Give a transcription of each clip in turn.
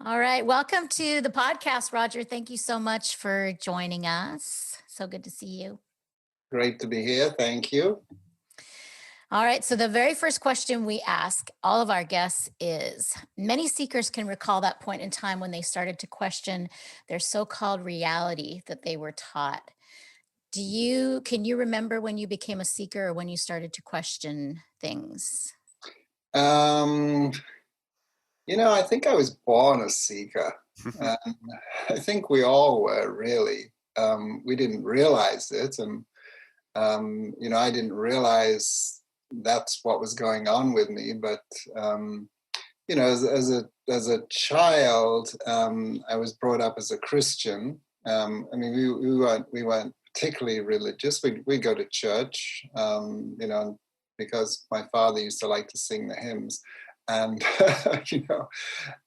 All right. Welcome to the podcast, Roger. Thank you so much for joining us. So good to see you. Great to be here. Thank you. All right. So, the very first question we ask all of our guests is many seekers can recall that point in time when they started to question their so called reality that they were taught. Can you remember when you became a seeker or when you started to question things? Um, I think I was born a seeker. And I think we all were, really. We didn't realize it. And, I didn't realize that's what was going on with me. But, as a child, I was brought up as a Christian. We weren't particularly religious. We go to church, because my father used to like to sing the hymns, and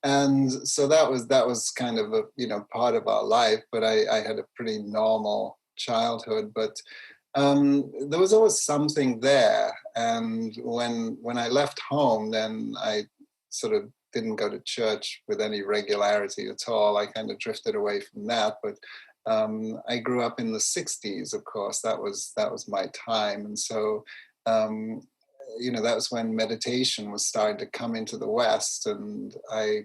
and so that was kind of a part of our life. But I had a pretty normal childhood, but there was always something there. And when I left home, then I sort of didn't go to church with any regularity at all. I kind of drifted away from that. But I grew up in the '60s, of course. That was my time, and so um, that was when meditation was starting to come into the West. And I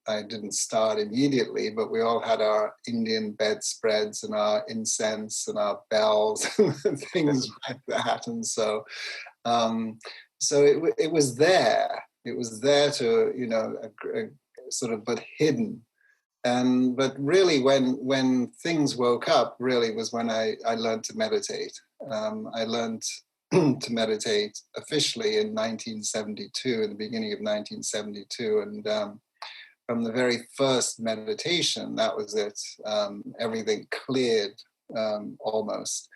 didn't start immediately, but we all had our Indian bedspreads and our incense and our bells and things like that. And so it was there. It was there to, sort of, but hidden. But really, when things woke up, really was when I learned to meditate. I learned to meditate officially in 1972, in the beginning of 1972, and from the very first meditation, that was it. Everything cleared, almost,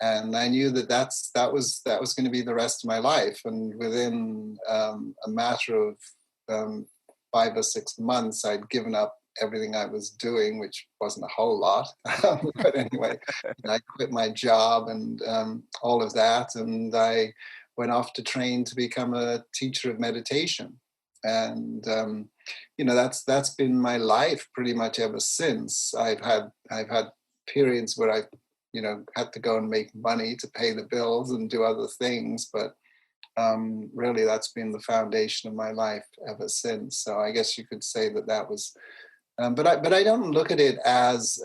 and I knew that was going to be the rest of my life. And within a matter of 5 or 6 months, I'd given up everything I was doing, which wasn't a whole lot. But anyway, I quit my job and all of that, and I went off to train to become a teacher of meditation. And that's been my life pretty much ever since. I've had periods where I had to go and make money to pay the bills and do other things, but really that's been the foundation of my life ever since. So I guess you could say that was. But I don't look at it as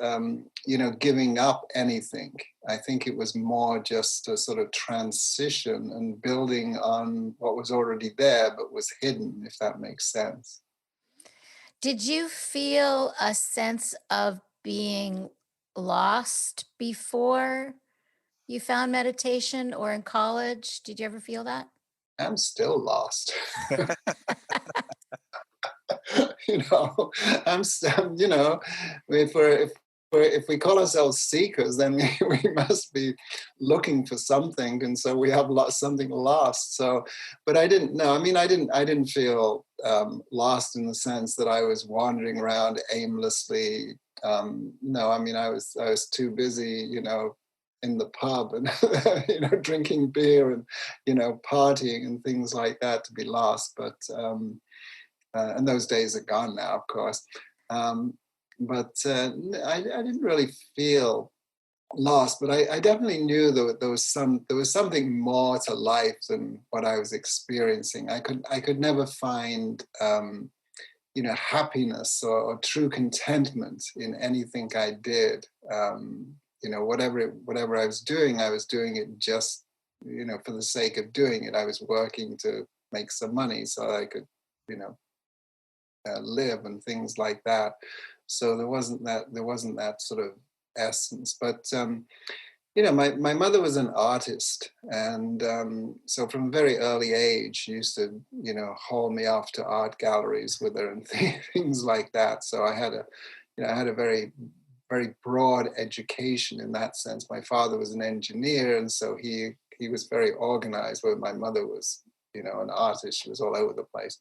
giving up anything. I think it was more just a sort of transition and building on what was already there but was hidden, if that makes sense. Did you feel a sense of being lost before you found meditation or in college? Did you ever feel that? I'm still lost. you know, if we call ourselves seekers, then we must be looking for something, and so we have something lost. So, but I didn't know. I mean, I didn't feel lost in the sense that I was wandering around aimlessly. No, I mean, I was too busy, in the pub and drinking beer and partying and things like that to be lost. But and those days are gone now, of course. But I didn't really feel lost, but I definitely knew that there was something more to life than what I was experiencing. I could never find happiness or true contentment in anything I did. Whatever I was doing it just for the sake of doing it. I was working to make some money so I could you know live and things like that. So there wasn't that sort of essence. But my mother was an artist, and so from a very early age, she used to haul me off to art galleries with her and things like that. So I had a very very broad education in that sense. My father was an engineer, and so he was very organized, where my mother was an artist. She was all over the place.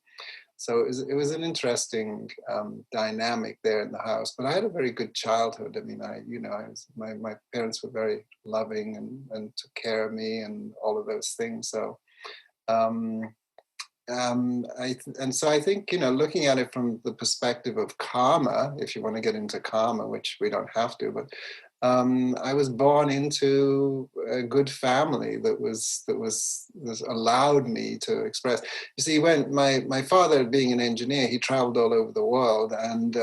So it was an interesting dynamic there in the house. But I had a very good childhood. I mean, my parents were very loving and took care of me and all of those things. So, um, and so I think, looking at it from the perspective of karma, if you want to get into karma, which we don't have to, but I was born into a good family that was allowed me to express. You see, when my father, being an engineer, he traveled all over the world, and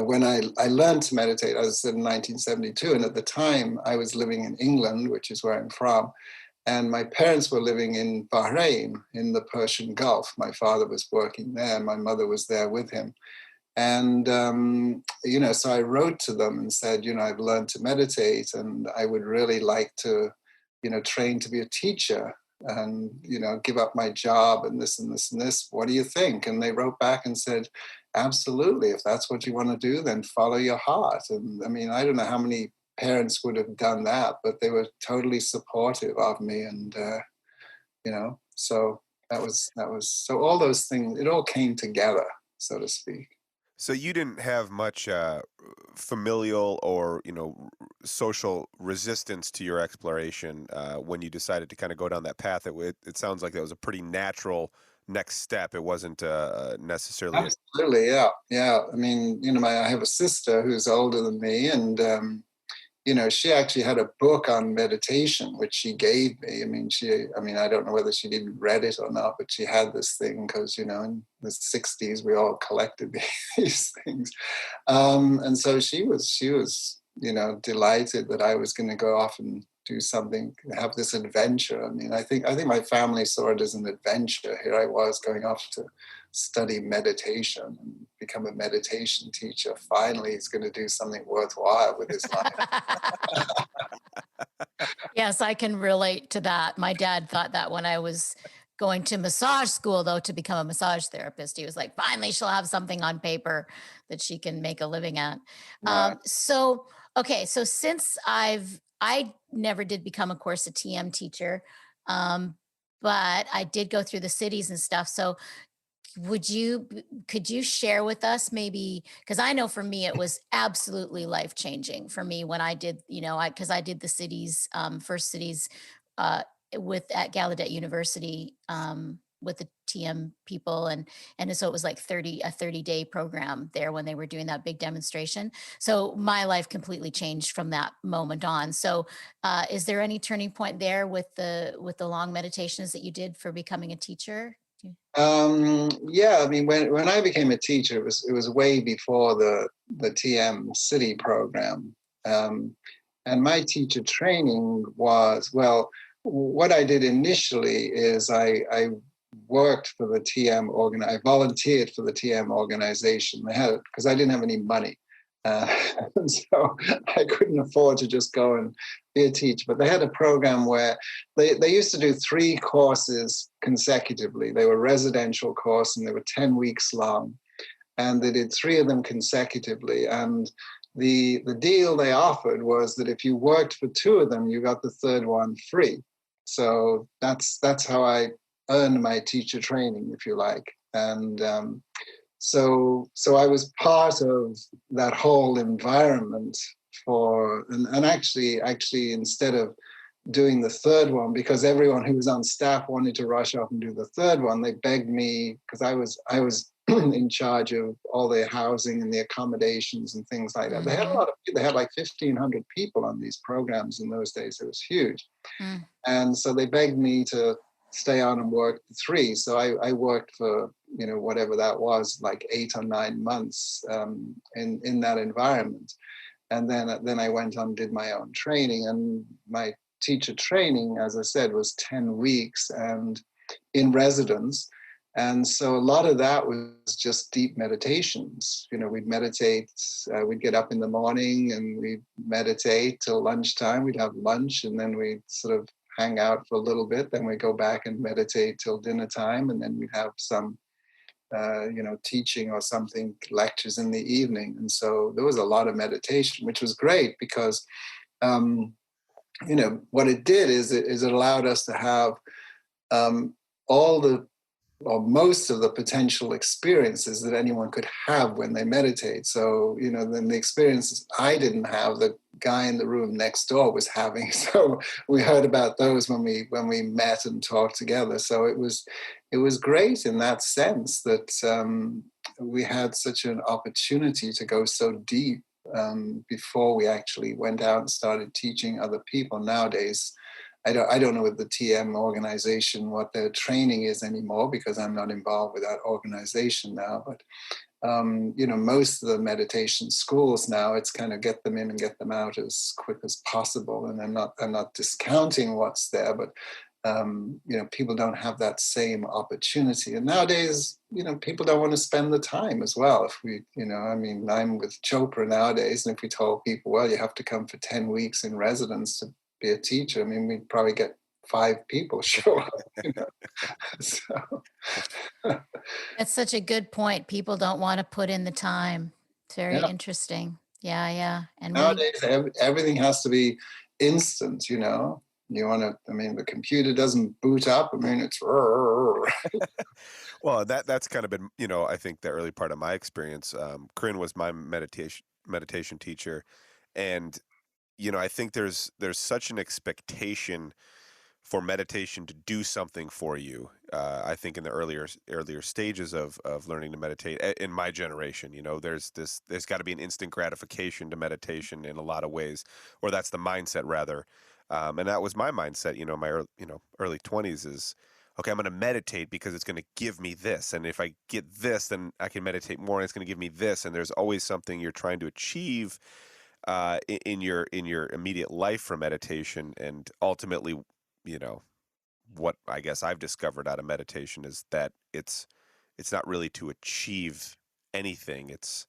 when I learned to meditate, I was in 1972, and at the time I was living in England, which is where I'm from. And my parents were living in Bahrain in the Persian Gulf. My father was working there. My mother was there with him. And, so I wrote to them and said, I've learned to meditate and I would really like to, train to be a teacher and, give up my job and this and this and this. What do you think? And they wrote back and said, absolutely. If that's what you want to do, then follow your heart. And I mean, I don't know how many parents would have done that, but they were totally supportive of me. And, so so all those things, it all came together, so to speak. So you didn't have much familial or social resistance to your exploration when you decided to kind of go down that path. It sounds like that was a pretty natural next step. It wasn't necessarily. Absolutely, yeah. I mean, I have a sister who's older than me, and she actually had a book on meditation, which she gave me. I mean, I don't know whether she even read it or not, but she had this thing because, in the 60s, we all collected these things. And so she was, delighted that I was going to go off and do something, have this adventure. I mean, I think my family saw it as an adventure. Here I was going off to study meditation and become a meditation teacher. Finally, he's going to do something worthwhile with his life. Yes, I can relate to that. My dad thought that when I was going to massage school, though, to become a massage therapist. He was like, finally, she'll have something on paper that she can make a living at. Yeah. Okay, so since I never did become, of course, a TM teacher, um, but I did go through the cities and stuff. So could you share with us maybe, because I know for me it was absolutely life changing for me when I did, because I did the cities, first cities, uh with at Gallaudet University, with the TM people, and so it was like 30-day program there when they were doing that big demonstration. So my life completely changed from that moment on. So is there any turning point there with the long meditations that you did for becoming a teacher? Yeah, I mean, when I became a teacher, it was way before the TM City program, and my teacher training was, well, what I did initially is I worked for the I volunteered for the TM organization. They had, because I didn't have any money, and so I couldn't afford to just go and be a teacher. But they had a program where they used to do 3 courses consecutively. They were residential course and they were 10 weeks long. And they did 3 of them consecutively. And the deal they offered was that if you worked for 2 of them, you got the 3rd one free. So that's how I earned my teacher training, if you like. And so I was part of that whole environment and actually instead of doing the 3rd one, because everyone who was on staff wanted to rush off and do the 3rd one, they begged me, because I was in charge of all their housing and the accommodations and things like that. Mm-hmm. They had a lot of people. They had like 1,500 people on these programs in those days. It was huge. Mm. And so they begged me to stay on and work the 3. So I worked for, whatever that was, like 8 or 9 months in that environment. And then I went on and did my own training. And my teacher training, as I said, was 10 weeks and in residence. And so a lot of that was just deep meditations. We'd meditate, we'd get up in the morning and we'd meditate till lunchtime. We'd have lunch and then we'd sort of hang out for a little bit. Then we'd go back and meditate till dinner time. And then we'd have some, teaching or something, lectures in the evening. And so there was a lot of meditation, which was great because, what it did is it allowed us to have all the or most of the potential experiences that anyone could have when they meditate. So, then the experiences I didn't have, the guy in the room next door was having. So we heard about those when we met and talked together. So it was great in that sense that we had such an opportunity to go so deep before we actually went out and started teaching other people. Nowadays, I don't know with the TM organization what their training is anymore, because I'm not involved with that organization now. But most of the meditation schools now, it's kind of get them in and get them out as quick as possible. And I'm not discounting what's there, but people don't have that same opportunity. And nowadays, people don't want to spend the time as well. If we, I'm with Chopra nowadays, and if we told people, well, you have to come for 10 weeks in residence to be a teacher, we'd probably get 5 people show up. So That's such a good point. People don't want to put in the time. It's very yeah. interesting. Yeah. And nowadays, everything has to be instant. You want to. The computer doesn't boot up. It's. Well, that's kind of been, I think the early part of my experience. Corinne was my meditation teacher, and I think there's such an expectation for meditation to do something for you. I think in the earlier stages of learning to meditate in my generation, there's got to be an instant gratification to meditation in a lot of ways, or that's the mindset rather. And that was my mindset, my early 20s is, okay, I'm going to meditate because it's going to give me this. And if I get this, then I can meditate more and it's going to give me this. And there's always something you're trying to achieve in your immediate life from meditation. And ultimately, what I guess I've discovered out of meditation is that it's not really to achieve anything. It's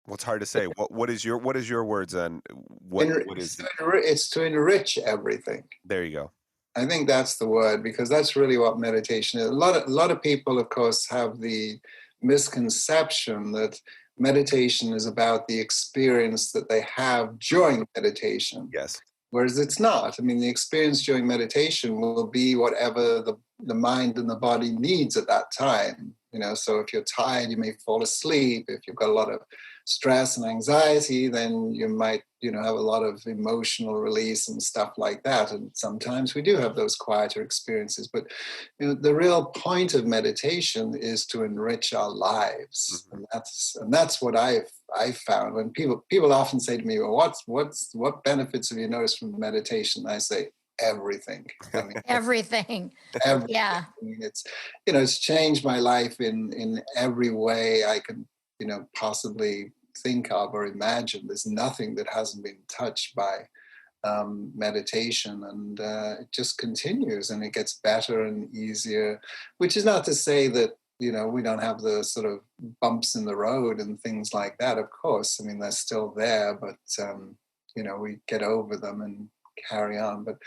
what's hard to say. What is your words on what is it's to enrich everything. There you go. I think that's the word, because that's really what meditation is. A lot of people, of course, have the misconception that meditation is about the experience that they have during meditation. Yes. Whereas it's not. The experience during meditation will be whatever the mind and the body needs at that time. So if you're tired, you may fall asleep. If you've got a lot of stress and anxiety, then you might, have a lot of emotional release and stuff like that. And sometimes we do have those quieter experiences. But the real point of meditation is to enrich our lives, mm-hmm. and that's what I've found. When people often say to me, "Well, what benefits have you noticed from meditation?" I say, everything. Everything. Yeah. It's changed my life in every way I can, possibly think of or imagine. There's nothing that hasn't been touched by meditation, and it just continues, and it gets better and easier, which is not to say that, we don't have the sort of bumps in the road and things like that. Of course, they're still there, but, we get over them and carry on. But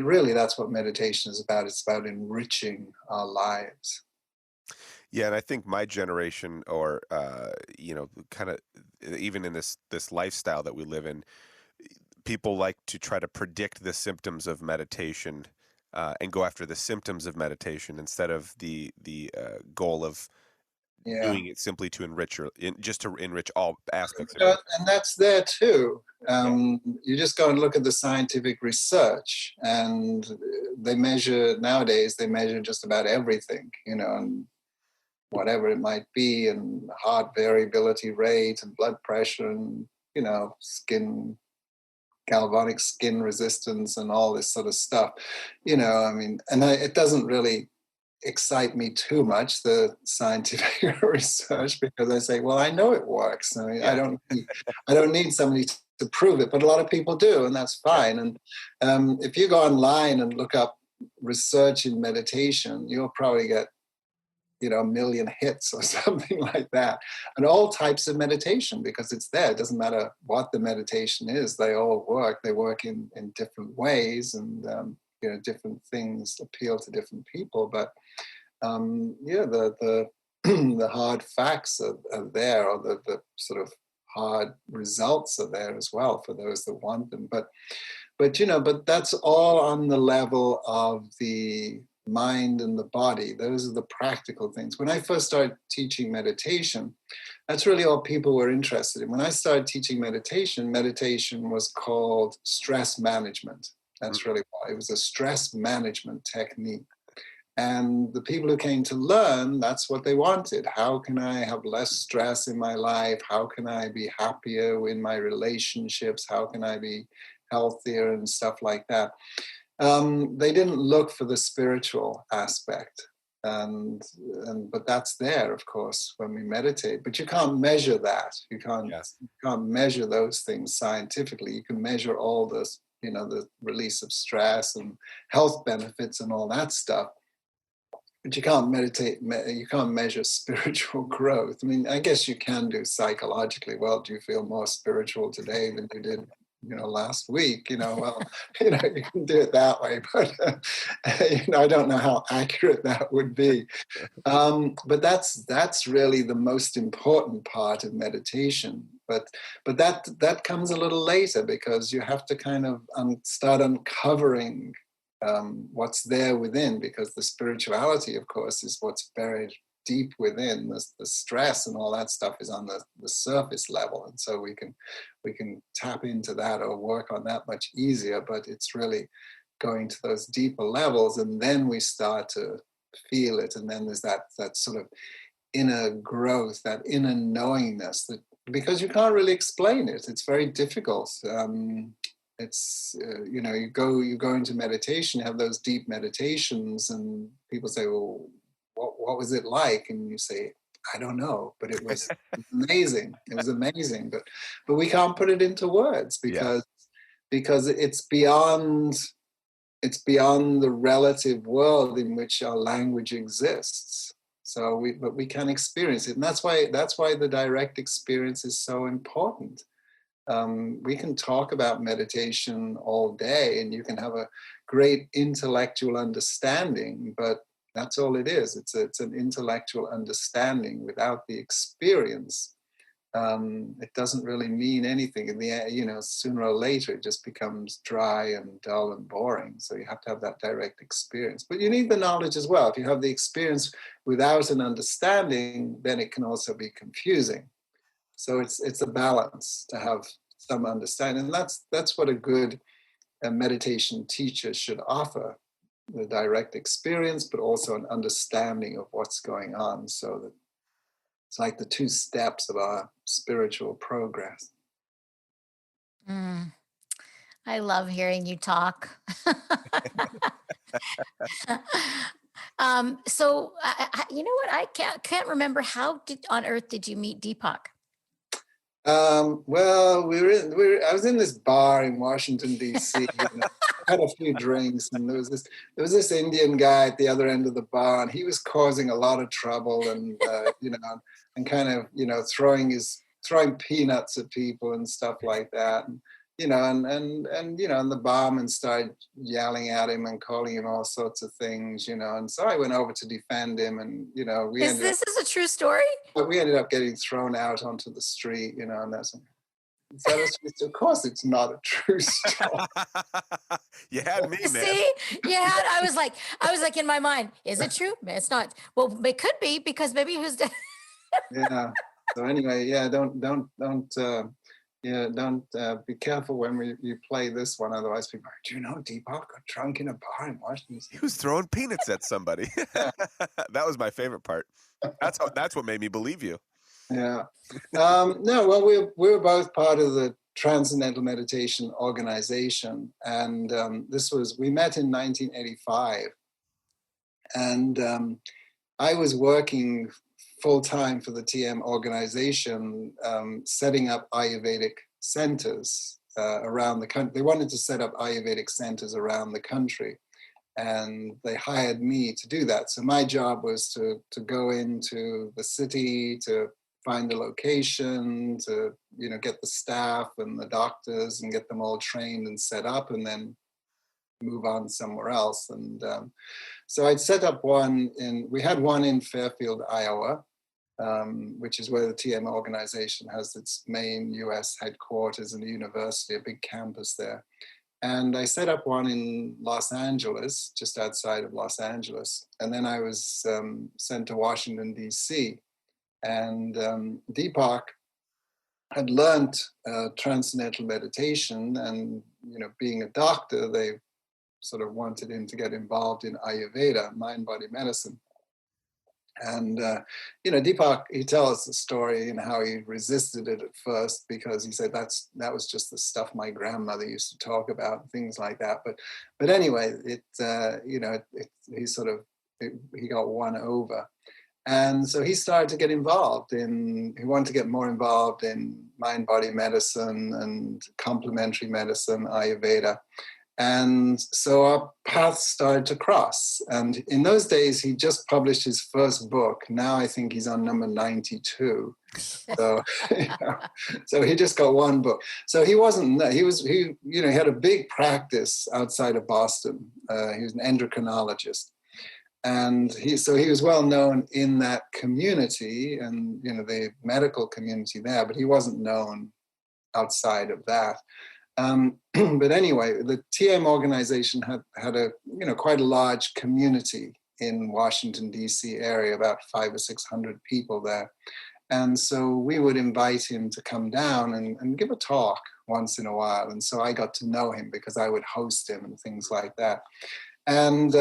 really, that's what meditation is about. It's about enriching our lives. Yeah, and I think my generation, or kind of even in this lifestyle that we live in, people like to try to predict the symptoms of meditation and go after the symptoms of meditation instead of the goal of doing it simply to enrich just to enrich all aspects of it. And that's there too. You just go and look at the scientific research, and nowadays they measure just about everything, and whatever it might be, and heart variability rate and blood pressure and, galvanic skin resistance and all this sort of stuff, it doesn't really excite me too much, the scientific research, because I say, well, I know it works. I don't need somebody to prove it, but a lot of people do, and that's fine. And if you go online and look up research in meditation, you'll probably get, a million hits or something like that, and all types of meditation, because it's there. It doesn't matter what the meditation is. They all work. They work in different ways, and different things appeal to different people. But the the hard facts are there, or the sort of hard results are there as well for those that want them. But that's all on the level of the mind and the body. Those are the practical things. When I first started teaching meditation, that's really all people were interested in. When I started teaching meditation, meditation was called stress management. That's really why. It was a stress management technique. And the people who came to learn, that's what they wanted. How can I have less stress in my life? How can I be happier in my relationships? How can I be healthier and stuff like that? They didn't look for the spiritual aspect, but that's there, of course, when we meditate. But you can't measure that. You can't measure those things scientifically. You can measure all this, the release of stress and health benefits and all that stuff. But you can't you can't measure spiritual growth. I mean, I guess you can do psychologically. Well, do you feel more spiritual today than you did last week? Well, you can do it that way, but I don't know how accurate that would be. But that's really the most important part of meditation. But that comes a little later, because you have to kind of start uncovering what's there within, because the spirituality, of course, is what's buried deep within. The stress and all that stuff is on the surface level, and so we can tap into that or work on that much easier. But it's really going to those deeper levels, and then we start to feel it, and then there's that sort of inner growth, that inner knowingness, that because you can't really explain it. It's very difficult. It's you go into meditation, have those deep meditations, and people say, well, what was it like? And you say, I don't know, but it was amazing. It was amazing, but we can't put it into words, because it's beyond the relative world in which our language exists. So we can experience it, and that's why the direct experience is so important. We can talk about meditation all day, and you can have a great intellectual understanding, but that's all it is. It's an intellectual understanding without the experience. It doesn't really mean anything. In the end, sooner or later, it just becomes dry and dull and boring. So you have to have that direct experience. But you need the knowledge as well. If you have the experience without an understanding, then it can also be confusing. So it's a balance to have some understanding. And that's what a good meditation teacher should offer, the direct experience, but also an understanding of what's going on, so that it's like the two steps of our spiritual progress. I love hearing you talk. So you know what? I can't remember, how on earth did you meet Deepak? Well, I was in this bar in Washington, D.C. and I had a few drinks, and there was this Indian guy at the other end of the bar, and he was causing a lot of trouble, and and kind of throwing peanuts at people and stuff like that. And and the barman started yelling at him and calling him all sorts of things, and so I went over to defend him, and This is a true story? we ended up getting thrown out onto the street, and that's. Of course, it's not a true story. You had me, man. See, I was like in my mind, is it true? It's not. Well, it could be, because maybe he was dead. Yeah. So anyway, don't be careful when you play this one. Otherwise, people are, do you know Deepak got drunk in a bar in Washington? He was throwing peanuts at somebody. That was my favorite part. That's what made me believe you. Yeah. No, well, we were both part of the Transcendental Meditation organization, and we met in 1985, and I was working full-time for the TM organization, setting up Ayurvedic centers around the country. They wanted to set up Ayurvedic centers around the country, and they hired me to do that. So my job was to go into the city, to find a location, to get the staff and the doctors and get them all trained and set up, and then move on somewhere else. And so I'd set up we had one in Fairfield, Iowa, which is where the TM organization has its main US headquarters and the university, a big campus there. And I set up one in Los Angeles, just outside of Los Angeles. And then I was sent to Washington, D.C. And Deepak had learned Transcendental Meditation, and being a doctor, they sort of wanted him to get involved in Ayurveda, mind-body medicine. And Deepak, he tells the story and how he resisted it at first because he said that was just the stuff my grandmother used to talk about, things like that. But anyway, he got won over. And so he started to get involved he wanted to get more involved in mind-body medicine and complementary medicine, Ayurveda. And so our paths started to cross. And in those days, he just published his first book. Now I think he's on number 92. So, so he just got one book. So he had a big practice outside of Boston. He was an endocrinologist. And he was well known in that community and, the medical community there, but he wasn't known outside of that. But anyway, the TM organization had a quite a large community in Washington, D.C. area, about 500 or 600 people there. And so we would invite him to come down and give a talk once in a while. And so I got to know him because I would host him and things like that. And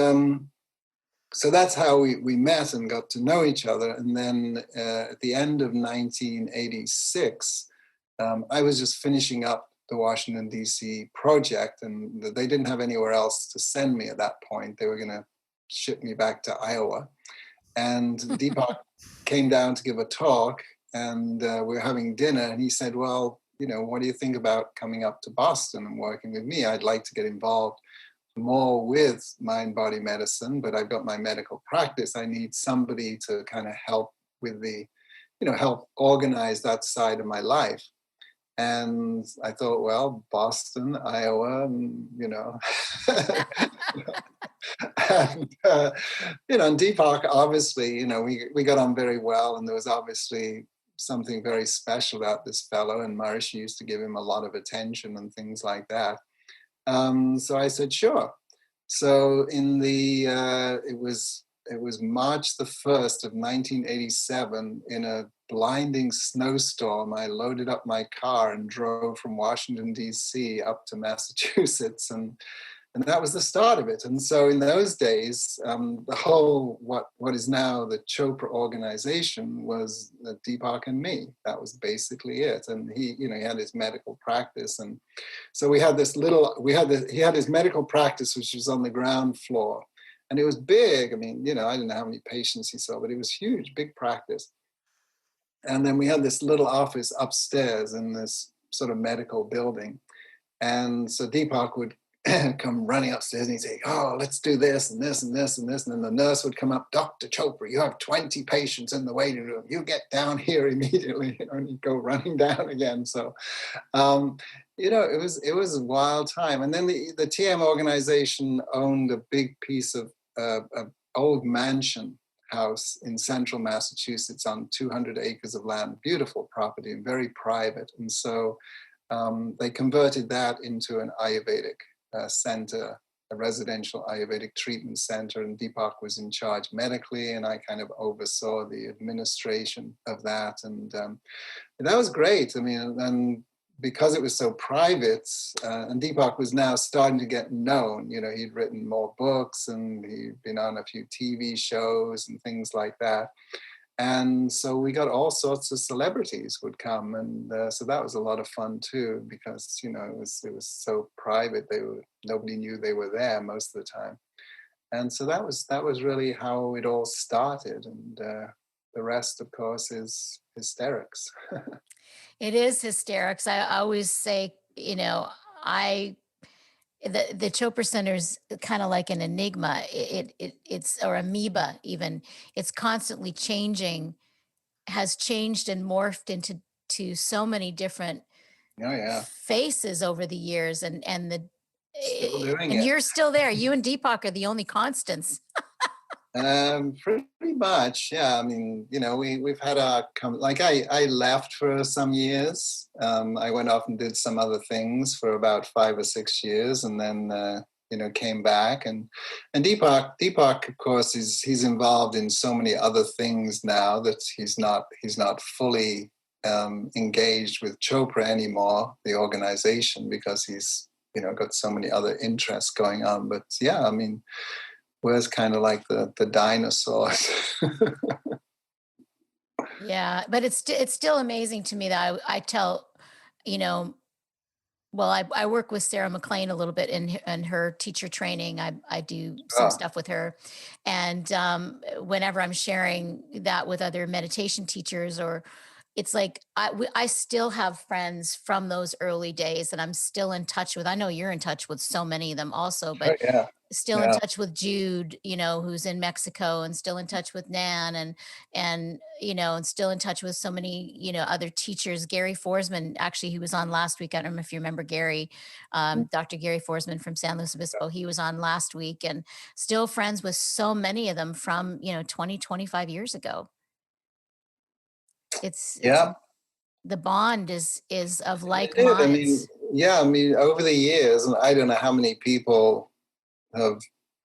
so that's how we met and got to know each other. And then at the end of 1986, I was just finishing up the Washington, D.C. project, and they didn't have anywhere else to send me at that point. They were going to ship me back to Iowa. And Deepak came down to give a talk, and we were having dinner, and he said, well, what do you think about coming up to Boston and working with me? I'd like to get involved more with mind-body medicine, but I've got my medical practice. I need somebody to kind of help with help organize that side of my life. And I thought, well, Boston, Iowa, and and Deepak, obviously, we got on very well, and there was obviously something very special about this fellow, and Maharishi used to give him a lot of attention and things like that. So I said, sure. So it was March the 1st of 1987 in a blinding snowstorm. I loaded up my car and drove from Washington, D.C. up to Massachusetts. And that was the start of it. And so in those days, the whole, what is now the Chopra organization was Deepak and me. That was basically it. And he had his medical practice. And so he had his medical practice, which was on the ground floor. And it was big. I mean, I don't know how many patients he saw, but it was huge, big practice. And then we had this little office upstairs in this sort of medical building. And so Deepak would come running upstairs and he'd say, oh, let's do this and this and this and this. And then the nurse would come up, Dr. Chopra, you have 20 patients in the waiting room. You get down here immediately, and he'd go running down again. So, it was a wild time. And then the TM organization owned a big piece of an old mansion house in central Massachusetts on 200 acres of land, beautiful property and very private. And so they converted that into an Ayurvedic center, a residential Ayurvedic treatment center, and Deepak was in charge medically, and I kind of oversaw the administration of that. And that was great. I mean, and because it was so private, and Deepak was now starting to get known, he'd written more books and he'd been on a few TV shows and things like that. And so we got all sorts of celebrities would come, and so that was a lot of fun too, because it was so private. Nobody knew they were there most of the time, and so that was really how it all started. And the rest, of course, is hysterics. It is hysterics. I always say, the Chopra Center is kind of like an enigma. It's or amoeba even. It's constantly changing, has changed and morphed into so many different Oh yeah, faces over the years, still doing and it. you're still there. You and Deepak are the only constants. Pretty much, yeah. I mean, we've had like I left for some years. I went off and did some other things for about 5 or 6 years, and then came back. And Deepak, of course, he's involved in so many other things now that he's not fully engaged with Chopra anymore, the organization, because he's got so many other interests going on. But yeah, I mean, we're kind of like the dinosaurs. Yeah, but it's still amazing to me that I tell, you know, well, I work with Sarah McLean a little bit in her teacher training. I do some Oh, stuff with her, and whenever I'm sharing that with other meditation teachers, or it's like I still have friends from those early days that I'm still in touch with. I know you're in touch with so many of them also, but yeah, still in yeah. touch with Jude, who's in Mexico, and still in touch with Nan, and still in touch with so many, other teachers. Gary Forsman, actually, he was on last week. I don't know if you remember Gary, Dr. Gary Forsman from San Luis Obispo. He was on last week, and still friends with so many of them from, 20, 25 years ago. It's Yeah, the bond is of like it is. I mean, minds. yeah, I mean, over the years, and I don't know how many people have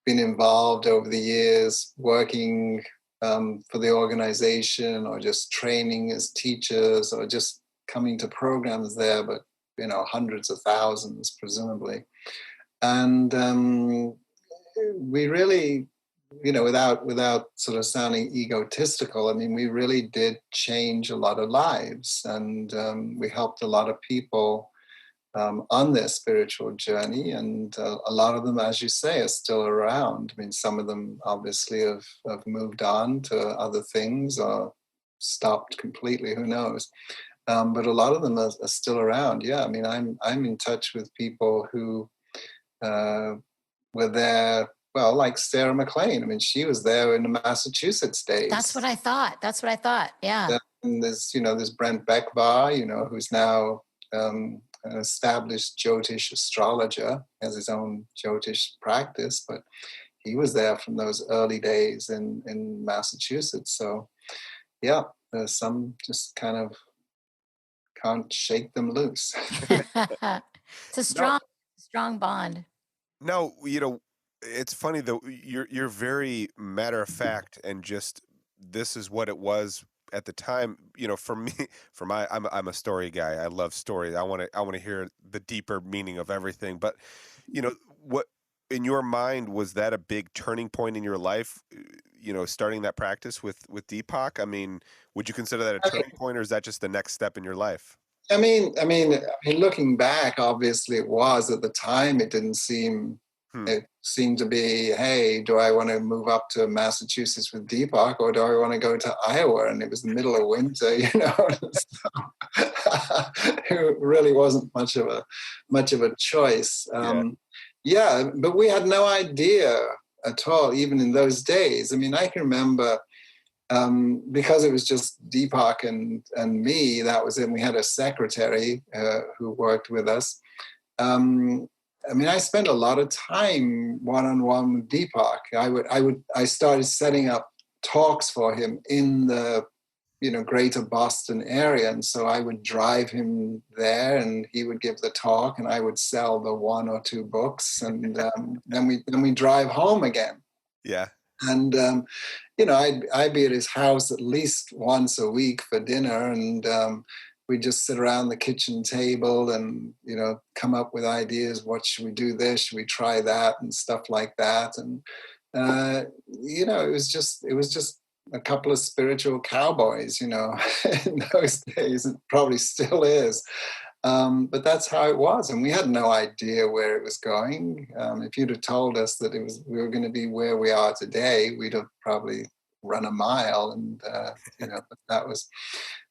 been involved over the years working for the organization, or just training as teachers, or just coming to programs there, but hundreds of thousands presumably. And we really, without sort of sounding egotistical, I mean, we really did change a lot of lives, and we helped a lot of people on their spiritual journey. And a lot of them, as you say, are still around. I mean, some of them obviously have moved on to other things or stopped completely, who knows. But a lot of them are still around. Yeah, I mean, I'm in touch with people who uh, were there. Well, like Sarah McLean. I mean, she was there in the Massachusetts That's what days. I thought. That's what I thought. Yeah. And there's Brent Beckbar, who's now an established Jyotish astrologer, has his own Jyotish practice, but he was there from those early days in Massachusetts. So yeah, there's some just kind of can't shake them loose. It's a No, strong bond. no, it's funny though. You're very matter of fact, and just this is what it was at the time. For me, I'm a story guy. I love stories. I want to hear the deeper meaning of everything. But what in your mind was that a big turning point in your life? Starting that practice with Deepak. I mean, would you consider that a turning point, or is that just the next step in your life? I mean, looking back, obviously it was. At the time, it didn't seem. Hmm. It seemed to be, hey, do I want to move up to Massachusetts with Deepak, or do I want to go to Iowa? And it was the middle of winter, so it really wasn't much of a choice. Yeah. Yeah, but we had no idea at all, even in those days. I mean, I can remember. Because it was just Deepak and me, that was it. We had a secretary who worked with us. I mean, I spent a lot of time one-on-one with Deepak. I started setting up talks for him in the greater Boston area, and so I would drive him there, and he would give the talk, and I would sell the one or two books, and then we drive home again. Yeah. And I'd be at his house at least once a week for dinner, and we'd just sit around the kitchen table and come up with ideas. What should we do? This, should we try that, and stuff like that. And it was just a couple of spiritual cowboys, in those days. It probably still is. But that's how it was, and we had no idea where it was going. If you'd have told us that we were going to be where we are today, we'd have probably run a mile. And but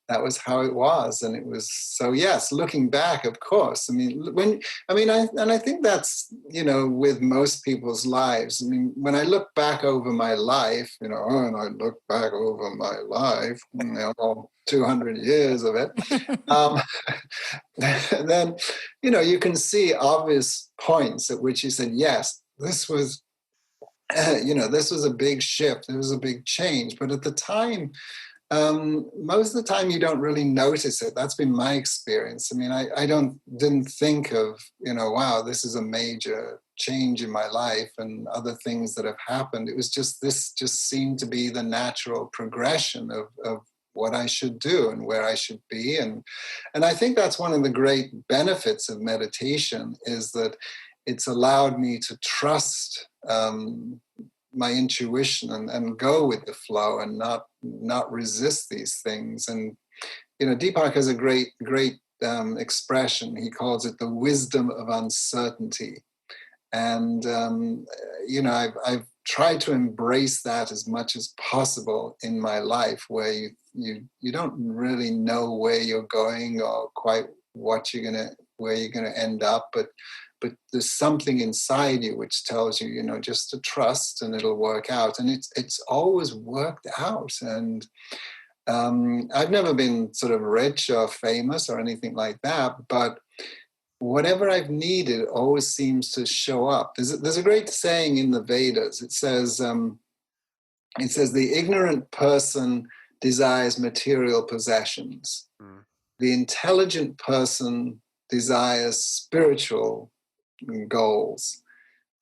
that was how it was, and it was so. Yes, looking back, of course. I mean, I think that's with most people's lives. I mean, when I look back over my life, and I look back over my life, 200 years of it. Then you can see obvious points at which you said, yes, this was this was a big shift. It was a big change. But at the time, most of the time you don't really notice it. That's been my experience. I mean, I didn't think of, wow, this is a major change in my life and other things that have happened. It was this just seemed to be the natural progression of what I should do and where I should be. And I think that's one of the great benefits of meditation, is that it's allowed me to trust my intuition and go with the flow and not resist these things. And Deepak has a great expression. He calls it the wisdom of uncertainty. And I've tried to embrace that as much as possible in my life, where you don't really know where you're going or quite where you're gonna end up, but there's something inside you which tells you, just to trust and it'll work out. And it's always worked out. And I've never been sort of rich or famous or anything like that, but whatever I've needed always seems to show up. There's a great saying in the Vedas. It says the ignorant person desires material possessions. Mm. The intelligent person desires spiritual goals,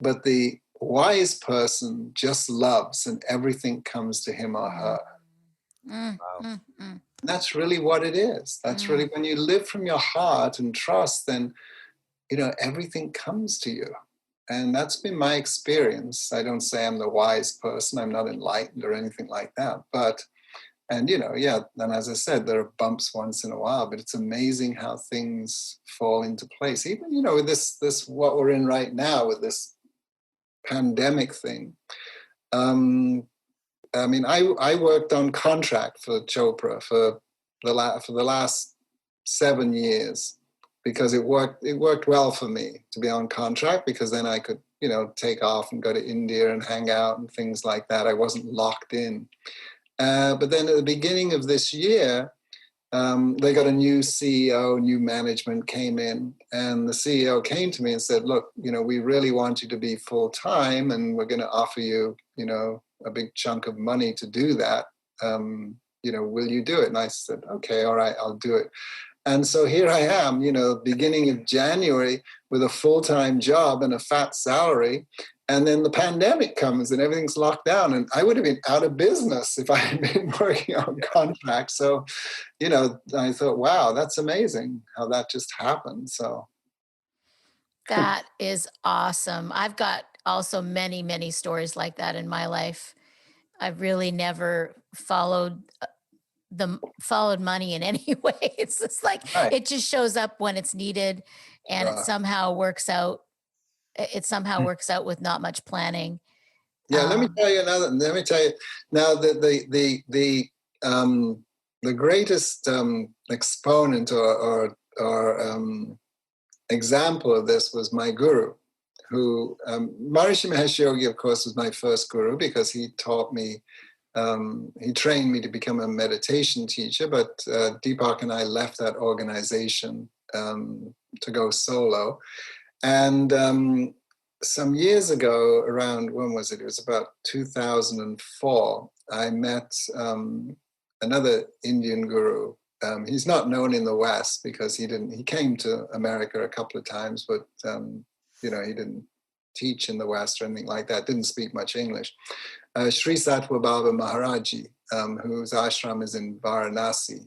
but the wise person just loves and everything comes to him or her. Wow. That's really what it is. That's really, when you live from your heart and trust, then everything comes to you. And that's been my experience. I don't say I'm the wise person, I'm not enlightened or anything like that, and as I said, there are bumps once in a while, but it's amazing how things fall into place. Even, with this what we're in right now with this pandemic thing. I worked on contract for Chopra for the last 7 years, because it worked well for me to be on contract, because then I could, take off and go to India and hang out and things like that. I wasn't locked in. But then at the beginning of this year, they got a new CEO, new management came in, and the CEO came to me and said, look, we really want you to be full-time, and we're going to offer you, a big chunk of money to do that. Will you do it? And I said, okay, all right, I'll do it. And so here I am, beginning of January with a full-time job and a fat salary. And then the pandemic comes and everything's locked down. And I would have been out of business if I had been working on contract. So, I thought, wow, that's amazing how that just happened. So That is awesome. I've got also many, many stories like that in my life. I've really never followed money in any way. It's just like, right. It just shows up when it's needed, and it somehow works out. It somehow works out with not much planning. Yeah, let me tell you now that the greatest exponent or example of this was my guru, who Maharishi Mahesh Yogi, of course, was my first guru, because he taught me. He trained me to become a meditation teacher, but Deepak and I left that organization to go solo. And some years ago, around, when was it? It was about 2004, I met another Indian guru. He's not known in the West because he came to America a couple of times, but he didn't teach in the West or anything like that, didn't speak much English. Sri Sattva Baba Maharaji, whose ashram is in Varanasi.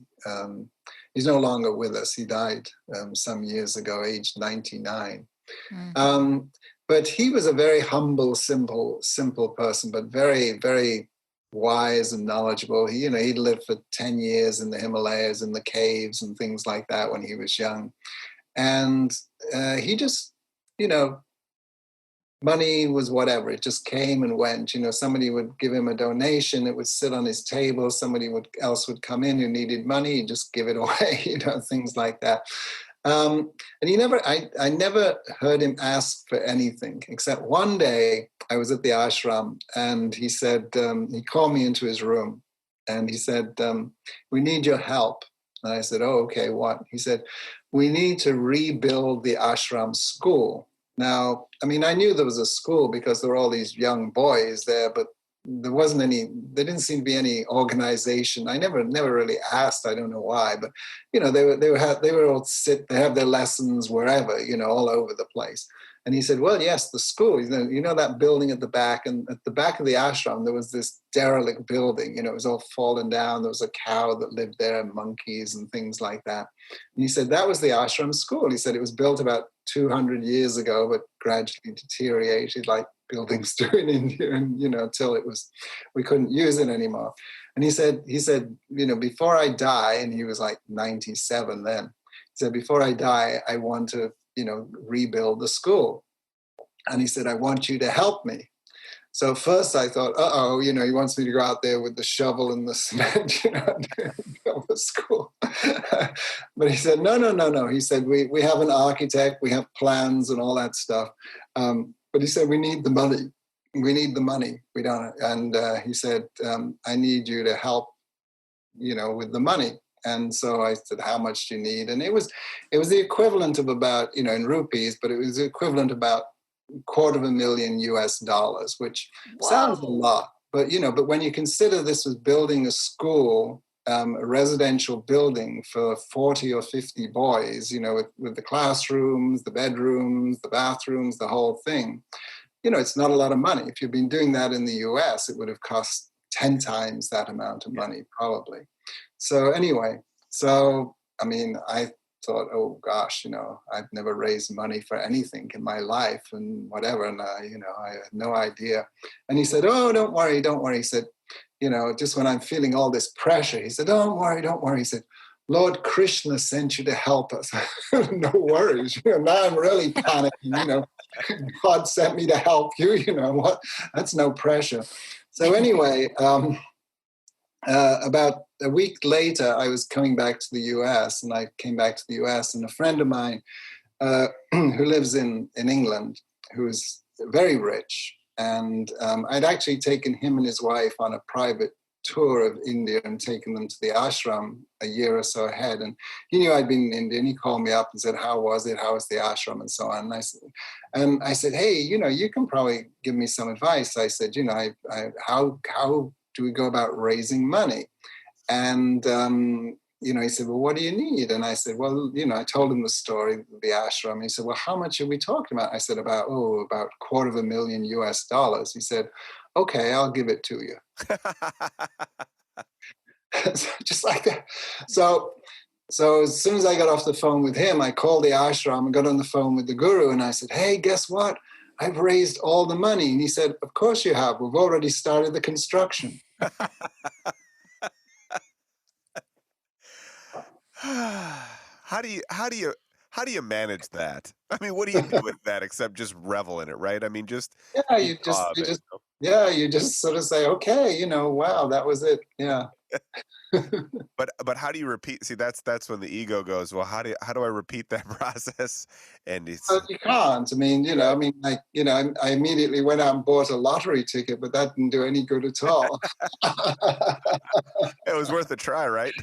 He's no longer with us. He died some years ago, aged 99. Mm-hmm. But he was a very humble, simple person, but very, very wise and knowledgeable. He'd lived for 10 years in the Himalayas, in the caves and things like that when he was young. And he just, money was whatever. It just came and went. Somebody would give him a donation. It would sit on his table. Somebody else would come in who needed money. He'd just give it away, things like that. And I never heard him ask for anything, except one day I was at the ashram and he said, he called me into his room and he said, we need your help. And I said, oh, okay, what? He said, we need to rebuild the ashram school. Now, I mean, I knew there was a school because there were all these young boys there, but there wasn't any, there didn't seem to be any organization. I never really asked. I don't know why, but they were all they have their lessons wherever, all over the place. And he said, well, yes, the school, that building at the back, and at the back of the ashram, there was this derelict building, it was all fallen down. There was a cow that lived there, and monkeys and things like that. And he said, that was the ashram school. He said it was built about 200 years ago, but gradually deteriorated like buildings do in India, and, until we couldn't use it anymore. And he said, before I die, and he was like 97 then, he said, before I die, I want to, rebuild the school. And he said, I want you to help me. So first I thought, he wants me to go out there with the shovel and the cement, and build the school. But he said, no. He said, we have an architect, we have plans and all that stuff. But he said, we need the money. We need the money. We don't. And he said, I need you to help, with the money. And so I said, how much do you need? And it was the equivalent of about, in rupees, but it was the equivalent of about $250,000 US, which sounds a lot. But, but when you consider this was building a school, a residential building for 40 or 50 boys, with the classrooms, the bedrooms, the bathrooms, the whole thing, it's not a lot of money. If you've been doing that in the US, it would have cost 10 times that amount of money, probably. So anyway, I mean, I thought, oh gosh, I've never raised money for anything in my life and whatever. And, I had no idea. And he said, oh, don't worry. He said, just when I'm feeling all this pressure, he said, don't worry. He said, Lord Krishna sent you to help us. No worries. Now I'm really panicking, God sent me to help you, what? That's no pressure. So anyway, about a week later, I was coming back to the US, and I came back to the US, and a friend of mine who lives in England, who is very rich, and I'd actually taken him and his wife on a private tour of India and taken them to the ashram a year or so ahead. And he knew I'd been in India, and he called me up and said, how was it? How was the ashram? And so on. And I said, hey, you can probably give me some advice. I said, how do we go about raising money? And, he said, well, what do you need? And I said, well, I told him the story of the ashram. He said, well, how much are we talking about? I said, about $250,000 US. He said, okay, I'll give it to you. Just like that. So as soon as I got off the phone with him, I called the ashram and got on the phone with the guru. And I said, hey, guess what? I've raised all the money. And he said, of course you have. We've already started the construction. How do you manage that? I mean, what do you do with that except just revel in it, right? I mean, just you just sort of say, okay, wow, that was it. Yeah. But how do you repeat? See, that's when the ego goes, well, how do I repeat that process? And it's you can't. I mean, I immediately went out and bought a lottery ticket, but that didn't do any good at all. It was worth a try, right?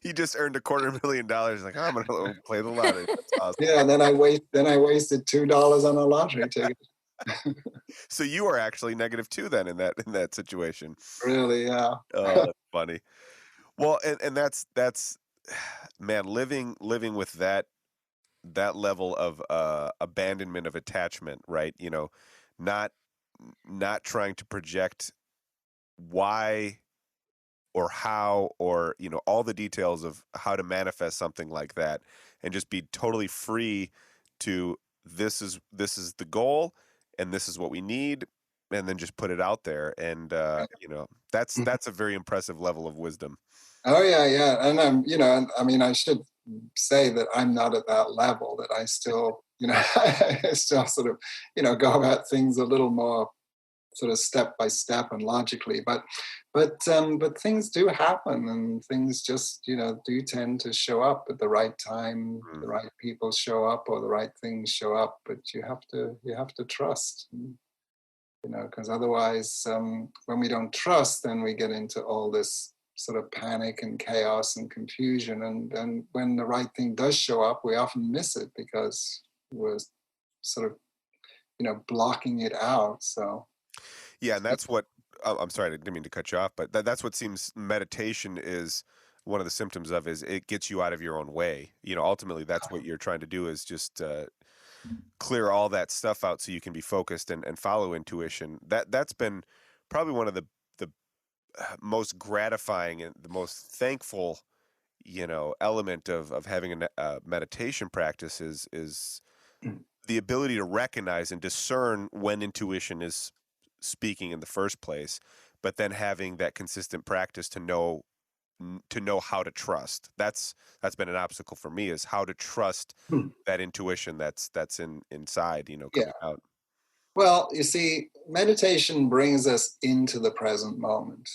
He just earned $250,000. Like, oh, I'm gonna play the lottery. That's awesome. Yeah, and then I wasted $2 on a lottery ticket. So you are actually -2 then in that situation. Really, yeah. Oh, that's funny. Well, and that's man, living with that level of abandonment of attachment, right? Not trying to project why or how or all the details of how to manifest something like that, and just be totally free to this is the goal, and this is what we need, and then just put it out there. And that's a very impressive level of wisdom. Oh yeah. And I mean, I should say that I'm not at that level, that I still I still sort of go about things a little more sort of step by step and logically, but things do happen, and things just do tend to show up at the right time. The right people show up, or the right things show up, but you have to trust, because otherwise when we don't trust, then we get into all this sort of panic and chaos and confusion. And when the right thing does show up, we often miss it because we're sort of, blocking it out. So Yeah, and that's what I'm sorry, I didn't mean to cut you off, but that's what seems meditation is one of the symptoms of is it gets you out of your own way. Ultimately that's what you're trying to do is just clear all that stuff out so you can be focused and follow intuition. That's been probably one of the most gratifying and the most thankful, element of having a meditation practice is the ability to recognize and discern when intuition is speaking in the first place, but then having that consistent practice to know how to trust. That's been an obstacle for me, is how to trust that intuition that's inside, yeah. coming out. Well, you see, meditation brings us into the present moment.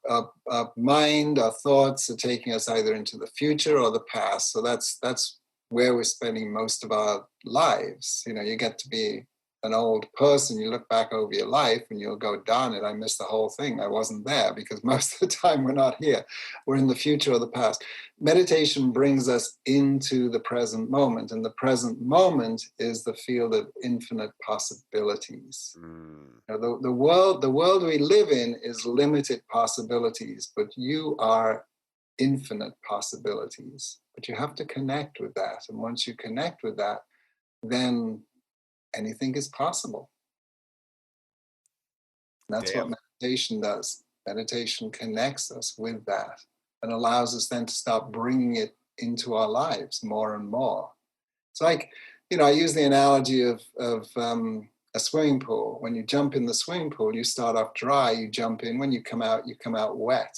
Our mind, our thoughts are taking us either into the future or the past. So that's where we're spending most of our lives. You get to be an old person, you look back over your life and you'll go, darn it, I missed the whole thing. I wasn't there, because most of the time we're not here. We're in the future or the past. Meditation brings us into the present moment, and the present moment is the field of infinite possibilities. The world we live in is limited possibilities, but you are infinite possibilities. But you have to connect with that. And once you connect with that, then anything is possible. And that's what meditation does. Meditation connects us with that and allows us then to start bringing it into our lives more and more. It's like, I use the analogy of a swimming pool. When you jump in the swimming pool, you start off dry, you jump in. When you come out wet.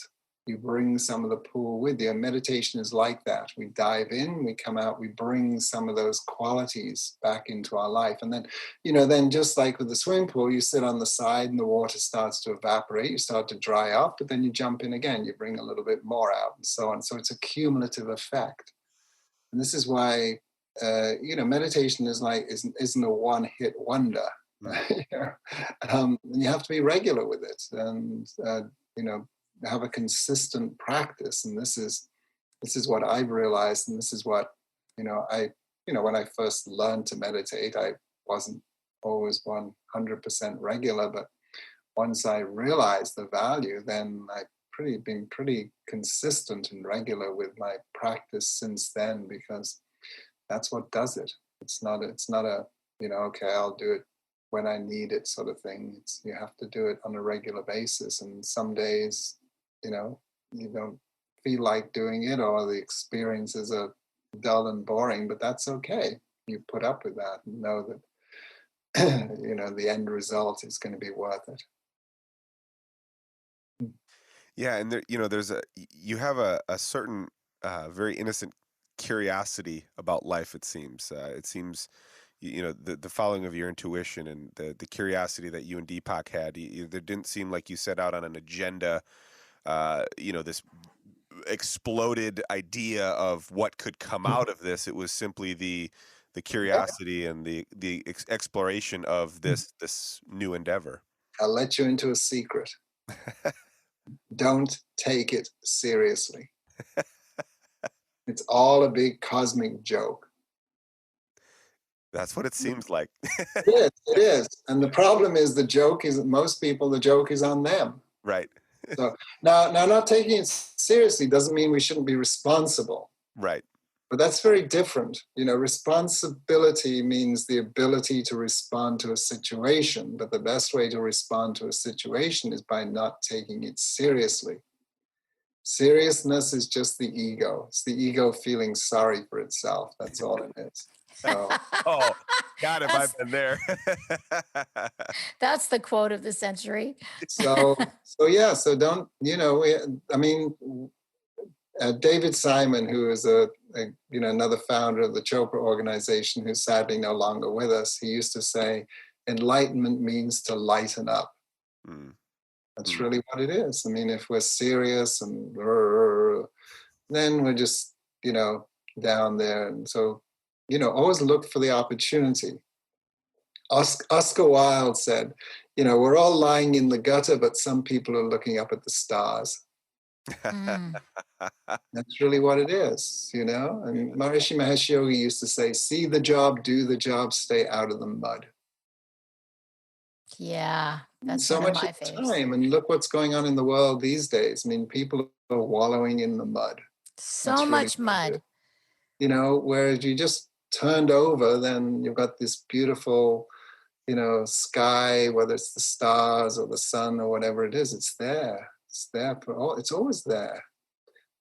You bring some of the pool with you. And meditation is like that. We dive in, we come out, we bring some of those qualities back into our life. And then, then just like with the swimming pool, you sit on the side and the water starts to evaporate, you start to dry up, but then you jump in again, you bring a little bit more out and so on. So it's a cumulative effect. And this is why, meditation isn't a one-hit wonder. You have to be regular with it and, have a consistent practice. And this is what I've realized, and this is what when I first learned to meditate, I wasn't always 100% regular, but once I realized the value, then I've been pretty consistent and regular with my practice since then, because that's what does it. It's not a okay, I'll do it when I need it sort of thing. You have to do it on a regular basis, and some days you don't feel like doing it, or the experiences are dull and boring, but that's okay. You put up with that and know that the end result is going to be worth it. Yeah, and you have a certain very innocent curiosity about life. It seems the following of your intuition and the curiosity that you and Deepak had. There didn't seem like you set out on an agenda. This exploded idea of what could come out of this. It was simply the curiosity and the exploration of this new endeavor. I'll let you into a secret. Don't take it seriously. It's all a big cosmic joke. That's what it seems like. It is. And the problem is the joke is on them. Right. So now not taking it seriously doesn't mean we shouldn't be responsible. Right. But that's very different. Responsibility means the ability to respond to a situation, but the best way to respond to a situation is by not taking it seriously. Seriousness is just the ego. It's the ego feeling sorry for itself. That's all it is. So, oh, God, have I been there? That's the quote of the century. So don't, David Simon, who is another founder of the Chopra organization, who's sadly no longer with us, he used to say, enlightenment means to lighten up. That's really what it is. If we're serious and then we're just, down there. And so, always look for the opportunity. Oscar Wilde said, we're all lying in the gutter, but some people are looking up at the stars. Mm. That's really what it is, you know? And Maharishi Mahesh Yogi used to say, see the job, do the job, stay out of the mud. Yeah, that's So one of much my of the faves. time, and look what's going on in the world these days. I mean, people are wallowing in the mud. So That's really much what it mud. is. You know, whereas you just turned over, then you've got this beautiful, you know, sky, whether it's the stars or the sun or whatever it is, it's there. It's there for all, it's always there.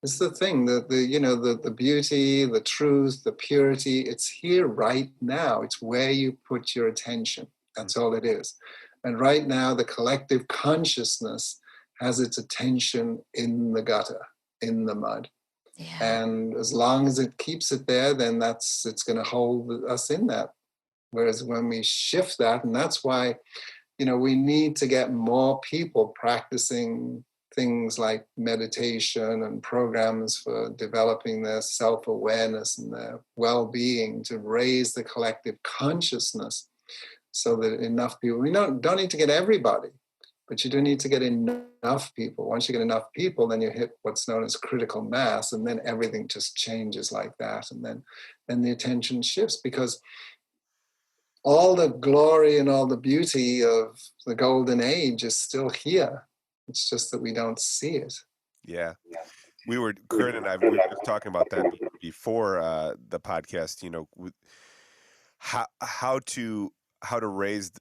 It's the thing, the beauty, the truth, the purity, it's here right now. It's where you put your attention. That's all it is. And right now, the collective consciousness has its attention in the gutter, in the mud. Yeah. And as long as it keeps it there, then it's going to hold us in that. Whereas when we shift that, and that's why, you know, we need to get more people practicing things like meditation and programs for developing their self-awareness and their well-being to raise the collective consciousness so that enough people, we don't need to get everybody, but you do need to get enough people. Once you get enough people, then you hit what's known as critical mass, and then everything just changes like that. And then the attention shifts, because all the glory and all the beauty of the golden age is still here. It's just that we don't see it. Yeah. Kurt and we were just talking about that before the podcast, you know, how to raise,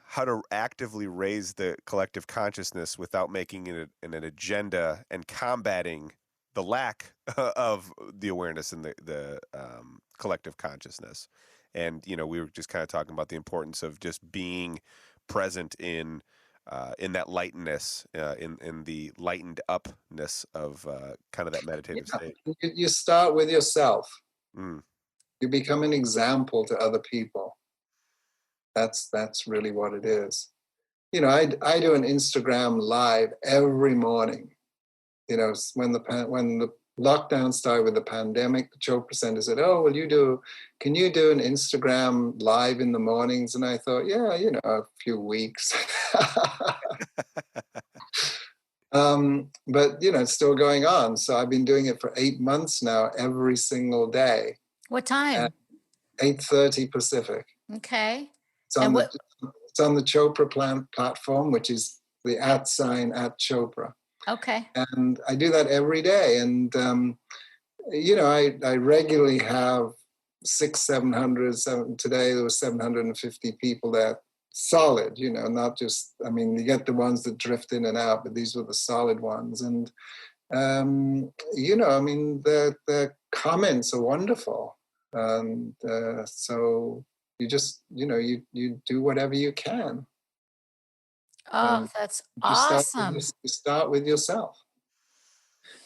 how to actively raise the collective consciousness without making it an agenda and combating the lack of the awareness and the collective consciousness. And, you know, we were just kind of talking about the importance of just being present in that lightness, in the lightened upness of kind of that meditative state. You start with yourself. Mm. You become an example to other people. That's really what it is. You know, I do an Instagram live every morning. You know, when the lockdown started with the pandemic, the Chopra Center said, "Oh, can you do an Instagram live in the mornings?" And I thought, yeah, you know, a few weeks. But you know, it's still going on. So I've been doing it for 8 months now, every single day What at time? 8:30 Pacific. Okay. It's And on what? the Chopra platform, which is the @ Chopra. Okay. And I do that every day. And you know, I regularly have 700. Today there was 750 people there, solid, you know, not just, I mean, you get the ones that drift in and out, but these were the solid ones. And you know, I mean, the comments are wonderful. And so you just, you know, you do whatever you can. Oh, And that's you awesome. start with yourself.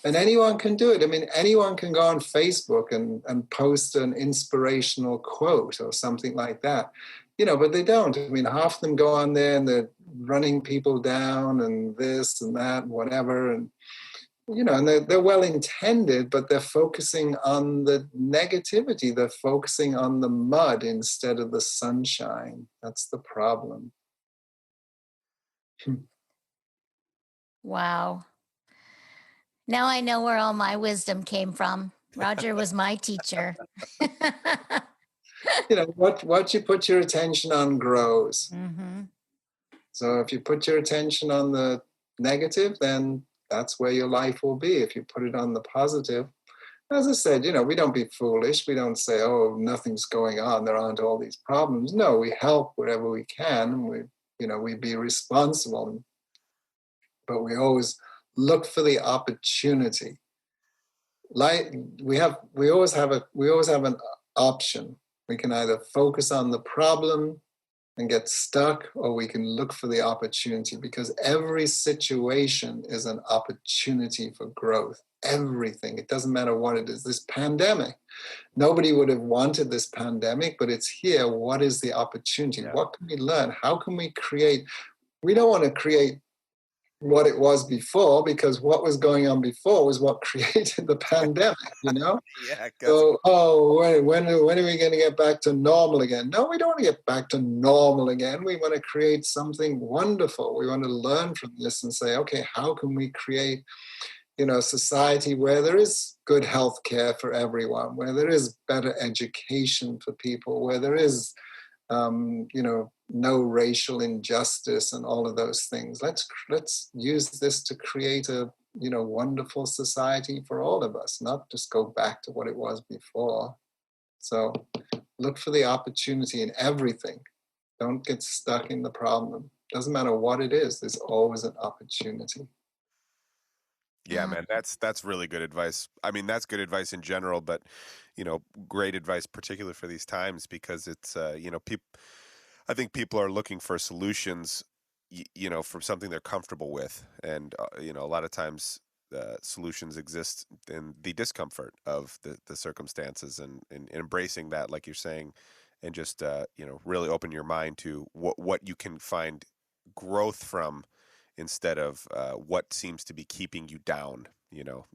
And anyone can do it. I mean, anyone can go on Facebook and post an inspirational quote or something like that, you know, but they don't. I mean, half of them go on there and they're running people down and this and that, and whatever. And, you know, and they're well intended, but they're focusing on the negativity. They're focusing on the mud instead of the sunshine. That's the problem. Wow. Now I know where all my wisdom came from. Roger was my teacher. You know, what you put your attention on grows. Mm-hmm. So if you put your attention on the negative, then that's where your life will be. If you put it on the positive, as I said, you know, we don't be foolish. We don't say, oh, nothing's going on, there aren't all these problems. No, we help wherever we can. We be responsible, but we always look for the opportunity. Like we always have an option. We can either focus on the problem and get stuck, or we can look for the opportunity, because every situation is an opportunity for growth. Everything. It doesn't matter what it is. This pandemic, nobody would have wanted this pandemic, but it's here. What is the opportunity? Yeah. What can we learn? How can we create? We don't want to create what it was before, because what was going on before was what created the pandemic, you know? Yeah. So, when are we going to get back to normal again? No, we don't want to get back to normal again. We want to create something wonderful. We want to learn from this and say, okay, how can we create, society where there is good health care for everyone, where there is better education for people, where there is, no racial injustice and all of those things. Let's use this to create a, wonderful society for all of us, not just go back to what it was before. So look for the opportunity in everything. Don't get stuck in the problem. Doesn't matter what it is, there's always an opportunity. Yeah, man, that's really good advice. I mean, that's good advice in general, but great advice, particularly for these times, because it's people. I think people are looking for solutions, from something they're comfortable with, and a lot of times solutions exist in the discomfort of the circumstances, and embracing that, like you're saying, and just really open your mind to what you can find growth from instead of what seems to be keeping you down,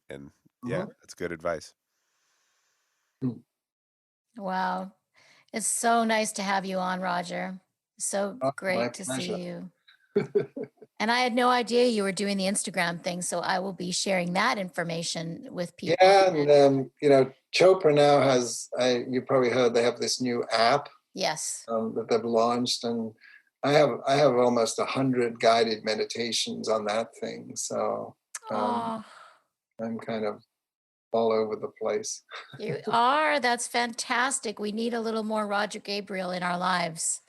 and yeah, that's good advice. Wow. It's so nice to have you on, Roger. So My great to pleasure. see you. And I had no idea you were doing the Instagram thing, so I will be sharing that information with people. Yeah, and Chopra now has, you probably heard, they have this new app Yes. that they've launched, and I have almost 100 guided meditations on that thing. So Oh, I'm kind of all over the place. you are. That's fantastic. We need a little more Roger Gabriel in our lives.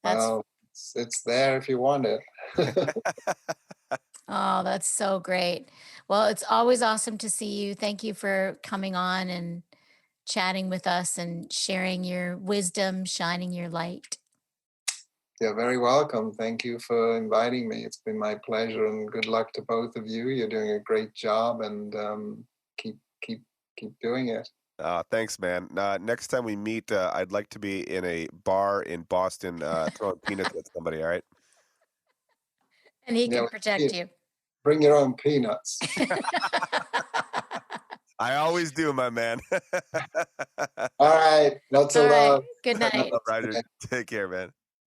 That's Well, it's there if you want it. Oh, that's so great. Well, it's always awesome to see you. Thank you for coming on and chatting with us and sharing your wisdom, shining your light. You're very welcome. Thank you for inviting me. It's been my pleasure, and good luck to both of you. You're doing a great job, and keep doing it. Thanks, man. Next time we meet, I'd like to be in a bar in Boston throwing peanuts at somebody, all right? And he can Yeah, protect you. bring your own peanuts. I always do, my man. All right. Lots of All right. love. Good night. Roger, take care, man.